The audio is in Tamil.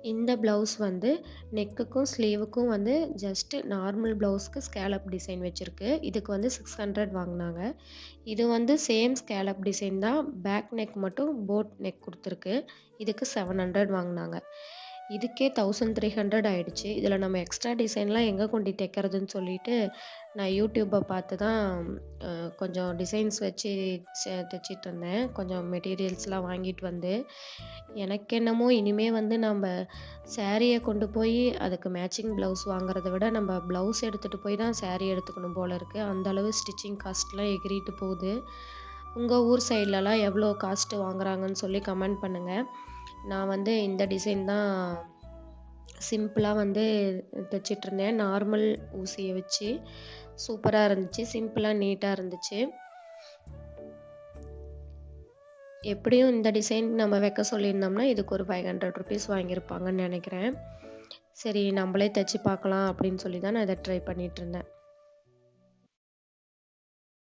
இந்த ப்ளவுஸ் வந்து நெக்குக்கும், ஸ்லீவுக்கும் வந்து ஜஸ்ட் நார்மல் ப்ளவுஸ்க்கு ஸ்கேலப் டிசைன் வச்சிருக்கு. இதுக்கு வந்து 600 வாங்குனாங்க. இது வந்து சேம் ஸ்கேலப் டிசைன் தான். பேக் நெக் மட்டும் போட் நெக் குடுத்துருக்கு. இதுக்கு 700 வாங்குனாங்க. இதுக்கே 1300 ஆயிடுச்சு. இதில நம்ம எக்ஸ்ட்ரா டிசைன்லாம் எங்க கொண்டு தைக்கிறதுன்னு சொல்லிட்டு, நான் YouTubeப பார்த்து தான் அ கொஞ்சம் டிசைன்ஸ் வச்சு தச்சுட்டுருந்தேன். கொஞ்சம் மெட்டீரியல்ஸ்லாம் வாங்கிட்டு வந்து. எனக்கு என்னமோ இனிமே வந்து நம்ப சாரிய கொண்டு போயி அதுக்கு மேட்சிங் ப்ளவுஸ் வாங்குறத விட, நம்ப ப்ளவுஸ் எடுத்துட்டு போய் தான் சாரி எடுத்துக்கணும் போல இருக்கு. அந்த அளவு ஸ்டிச்சிங் காஸ்ட்லாம் எகிறிட்டு போது. உங்க ஊர் சைட்லலாம் எவ்வளோ காஸ்ட் வாங்குறாங்கன்னு சொல்லி கமெண்ட் பண்ணுங்க. நான் வந்து இந்த டிசைன் தான் சிம்பிளா வந்து தச்சுட்டுருந்தேன். நார்மல் ஊசிய வச்சு சூப்பரா இருந்துச்சு. சிம்பிளா நீட்டா இருந்துச்சு. எப்படியும் இந்த டிசைன் நம்ம வைக்க சொல்லியிருந்தோம்னா, இதுக்கு ஒரு ₹500 வாங்கியிருப்பாங்கன்னு நெனைக்கிறேன். சரி நம்மளே தச்சு பார்க்கலாம் அப்படின்னு சொல்லி தான் நான் இத ட்ரை பண்ணிட்டுருந்தேன்.